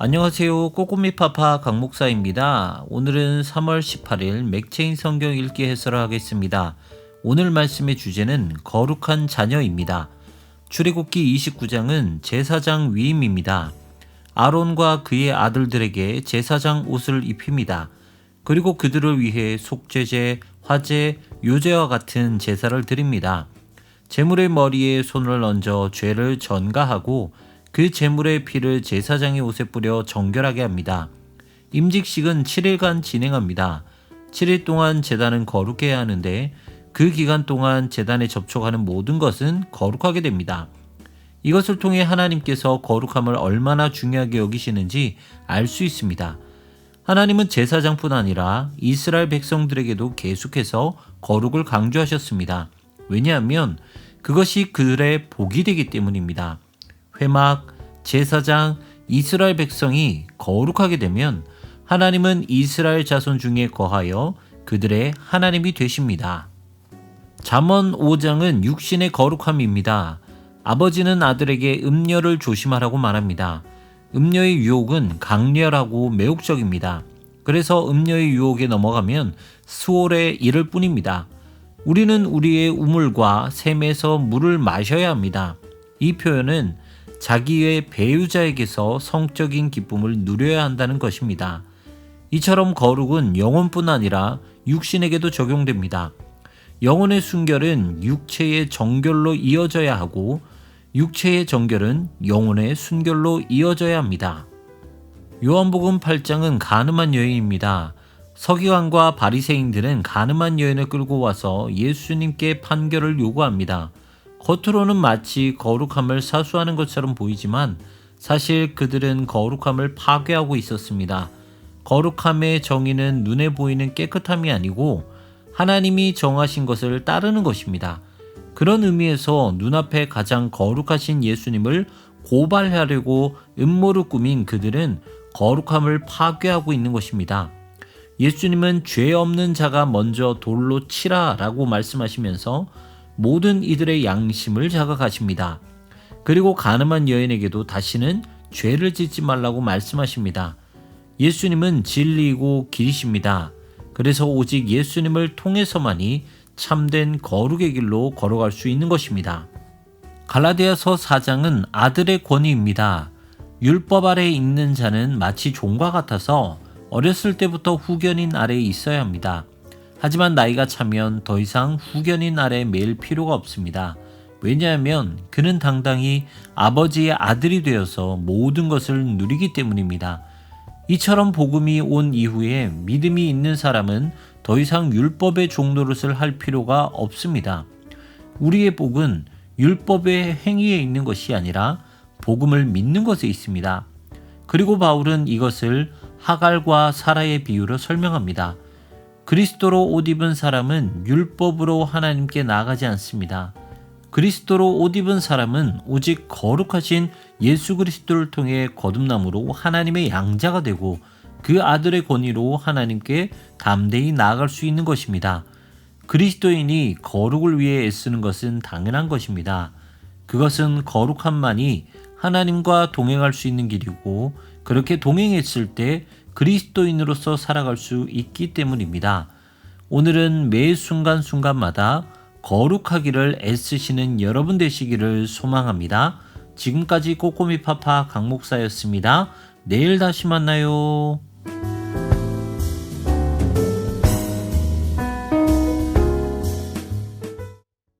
안녕하세요. 꼬꼬미파파 강목사입니다. 오늘은 3월 18일 맥체인 성경 읽기 해설을 하겠습니다. 오늘 말씀의 주제는 거룩한 자녀입니다. 출애굽기 29장은 제사장 위임입니다. 아론과 그의 아들들에게 제사장 옷을 입힙니다. 그리고 그들을 위해 속죄제, 화제, 요제와 같은 제사를 드립니다. 제물의 머리에 손을 얹어 죄를 전가하고 그 제물의 피를 제사장의 옷에 뿌려 정결하게 합니다. 임직식은 7일간 진행합니다. 7일 동안 제단은 거룩해야 하는데 그 기간 동안 제단에 접촉하는 모든 것은 거룩하게 됩니다. 이것을 통해 하나님께서 거룩함을 얼마나 중요하게 여기시는지 알 수 있습니다. 하나님은 제사장뿐 아니라 이스라엘 백성들에게도 계속해서 거룩을 강조하셨습니다. 왜냐하면 그것이 그들의 복이 되기 때문입니다. 회막, 제사장, 이스라엘 백성이 거룩하게 되면 하나님은 이스라엘 자손 중에 거하여 그들의 하나님이 되십니다. 잠언 5장은 육신의 거룩함입니다. 아버지는 아들에게 음녀를 조심하라고 말합니다. 음녀의 유혹은 강렬하고 매혹적입니다. 그래서 음녀의 유혹에 넘어가면 수월에 이를 뿐입니다. 우리는 우리의 우물과 샘에서 물을 마셔야 합니다. 이 표현은 자기의 배우자에게서 성적인 기쁨을 누려야 한다는 것입니다. 이처럼 거룩은 영혼뿐 아니라 육신에게도 적용됩니다. 영혼의 순결은 육체의 정결로 이어져야 하고 육체의 정결은 영혼의 순결로 이어져야 합니다. 요한복음 8장은 간음한 여인입니다. 서기관과 바리새인들은 간음한 여인을 끌고 와서 예수님께 판결을 요구합니다. 겉으로는 마치 거룩함을 사수하는 것처럼 보이지만 사실 그들은 거룩함을 파괴하고 있었습니다. 거룩함의 정의는 눈에 보이는 깨끗함이 아니고 하나님이 정하신 것을 따르는 것입니다. 그런 의미에서 눈앞에 가장 거룩하신 예수님을 고발하려고 음모를 꾸민 그들은 거룩함을 파괴하고 있는 것입니다. 예수님은 죄 없는 자가 먼저 돌로 치라 라고 말씀하시면서 모든 이들의 양심을 자각하십니다. 그리고 간음한 여인에게도 다시는 죄를 짓지 말라고 말씀하십니다. 예수님은 진리이고 길이십니다. 그래서 오직 예수님을 통해서만이 참된 거룩의 길로 걸어갈 수 있는 것입니다. 갈라디아서 4장은 아들의 권위입니다. 율법 아래에 있는 자는 마치 종과 같아서 어렸을 때부터 후견인 아래에 있어야 합니다. 하지만 나이가 차면 더 이상 후견인 아래 매일 필요가 없습니다. 왜냐하면 그는 당당히 아버지의 아들이 되어서 모든 것을 누리기 때문입니다. 이처럼 복음이 온 이후에 믿음이 있는 사람은 더 이상 율법의 종노릇을 할 필요가 없습니다. 우리의 복은 율법의 행위에 있는 것이 아니라 복음을 믿는 것에 있습니다. 그리고 바울은 이것을 하갈과 사라의 비유로 설명합니다. 그리스도로 옷 입은 사람은 율법으로 하나님께 나아가지 않습니다. 그리스도로 옷 입은 사람은 오직 거룩하신 예수 그리스도를 통해 거듭남으로 하나님의 양자가 되고 그 아들의 권위로 하나님께 담대히 나아갈 수 있는 것입니다. 그리스도인이 거룩을 위해 애쓰는 것은 당연한 것입니다. 그것은 거룩함만이 하나님과 동행할 수 있는 길이고 그렇게 동행했을 때 그리스도인으로서 살아갈 수 있기 때문입니다. 오늘은 매 순간순간마다 거룩하기를 애쓰시는 여러분 되시기를 소망합니다. 지금까지 꼬꼬미파파 강목사였습니다. 내일 다시 만나요.